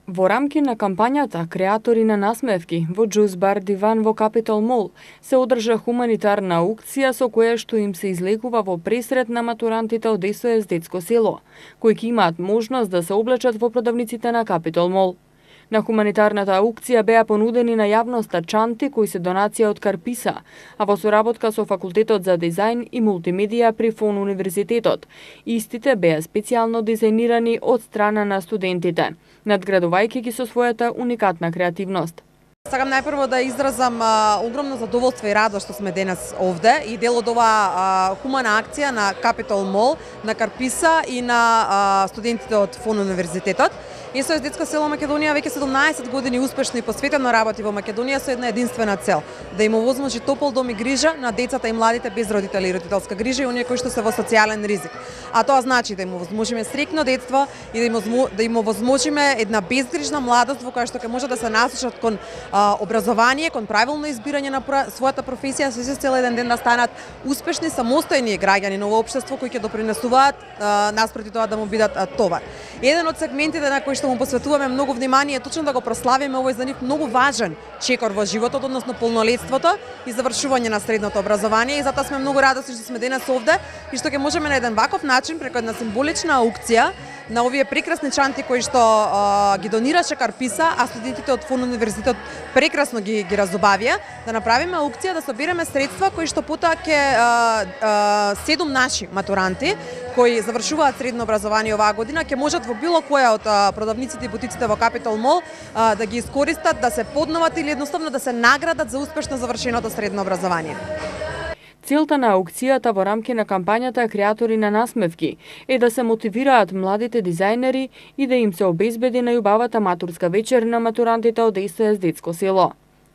Во рамки на кампањата Креатори на насмевки во Джус Бар Диван во Капитол Мол се одржа хуманитарна аукција со која што им се излекува во пресрет на матурантите од СОС Детско село, кои ќе имаат можност да се облечат во продавниците на Капитол Мол. На хуманитарната аукција беа понудени на јавноста чанти кои се донација од Карписа, а во соработка со Факултетот за дизајн и мултимедија при ФОН Универзитетот. Истите беа специјално дизајнирани од страна на студентите, надградувајќи ги со својата уникатна креативност. Сакам најпрво да изразам огромно задоволство и радост што сме денес овде и дел од оваа хумана акција на Капитол Мол, на Карписа и на студентите од ФОН Универзитетот. СОС Детско село Македонија веќе 17 години успешно и посветено работи во Македонија со една единствена цел: да им овозможи топол дом и грижа на децата и младите без родители и родителска грижа и оние кои што се во социјален ризик. А тоа значи да им овозможиме среќно детство и да им овозможиме една безгрижна младост во која што ќе може да се насочат кон образование, кон правилно избирање на својата професија, со цел еден ден да станат успешни самостојни граѓани на општество кои ќе допринесуваат наспроти тоа да му бидат товар. Еден од сегментите на кои што му посветуваме многу внимание точно да го прославиме овој за нив многу важен чекор во животот, односно полнолетството и завршување на средното образование, и затоа сме многу радосни што сме денес овде и што ќе можеме на еден ваков начин преку една символична аукција на овие прекрасни чанти кои што ги донираше Карписа, а студентите од ФОН Универзитет прекрасно ги разубавија, да направиме аукција да собереме средства кои што потоа ќе 7 наши матуранти кои завршуваат средно образование оваа година ќе можат во било која од продавниците и бутиците во Капитол Мол да ги искористат, да се подноват или едноставно да се наградат за успешно завршеното средно образование. Целта на аукцијата во рамки на кампањата Креатори на насмевки е да се мотивираат младите дизајнери и да им се обезбеди најубавата матурска вечер на матурантите од СОС Детско село.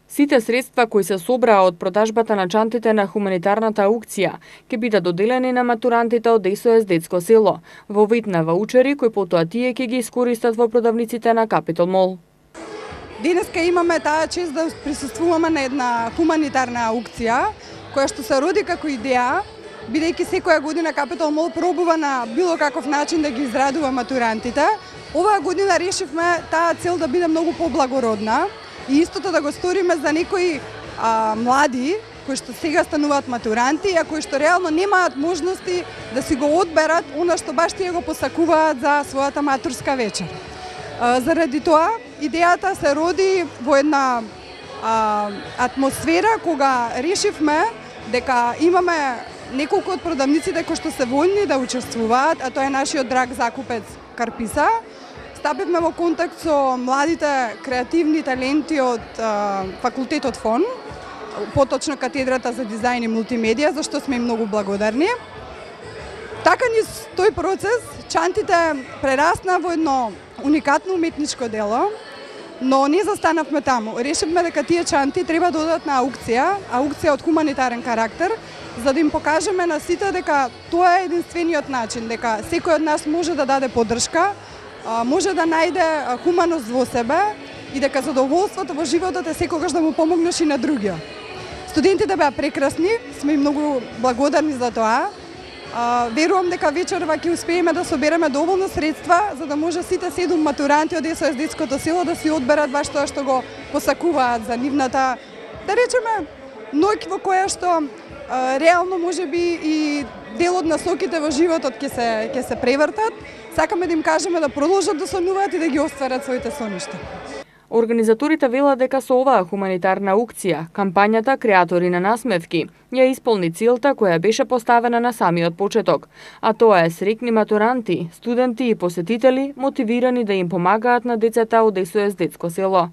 Сите средства кои се собраа од продажбата на чантите на хуманитарната аукција ќе бидат доделени на матурантите од СОС Детско село во вид на ваучери кои потоа тие ќе ги искористат во продавниците на Капитол Мол. Денеска имаме таа чест да присуствуваме на една хуманитарна аукција која што се роди како идеја, бидејќи секоја година Капитол Мол пробува на било каков начин да ги израдува матурантите. Оваа година решивме таа цел да биде многу поблагородна и истото да го сториме за некои млади кои што сега стануваат матуранти, а кои што реално немаат можности да си го одберат она што баш тие го посакуваат за својата матурска вечер. Заради тоа идејата се роди во една атмосфера кога решивме дека имаме неколку од продавниците кои што се војни да учествуваат, а тоа е нашиот драг закупец Карписа. Стапивме во контакт со младите креативни таленти од Факултетот ФОН, поточно катедрата за дизајн и мултимедија, за што сме им многу благодарни. Така низ тој процес чантите прерасна во едно уникатно уметничко дело, но не застанавме таму. Решивме дека тие чанти треба да одат на аукција од хуманитарен карактер, за да им покажеме на сите дека тоа е единствениот начин, дека секој од нас може да даде поддршка, може да најде хуманост во себе и дека задоволството во животот е секогаш да му помогнеш и на другиот. Студентите беа прекрасни, сме им многу благодарни за тоа. Верувам дека вечерва ќе успееме да собереме доволно средства за да може сите 7 матуранти од СОС Детското село да си одберат баш тоа што го посакуваат за нивната, да речеме, ноќ во која што реално можеби и дел од насоките во животот ќе се превртат. Сакаме да им кажеме да продолжат да сонуваат и да ги остварат своите соништа. Организаторите велат дека со оваа хуманитарна аукција, кампањата Креатори на насмевки ја исполни целта која беше поставена на самиот почеток, а тоа е среќни матуранти, студенти и посетители мотивирани да им помагаат на децата од СОС Детско село.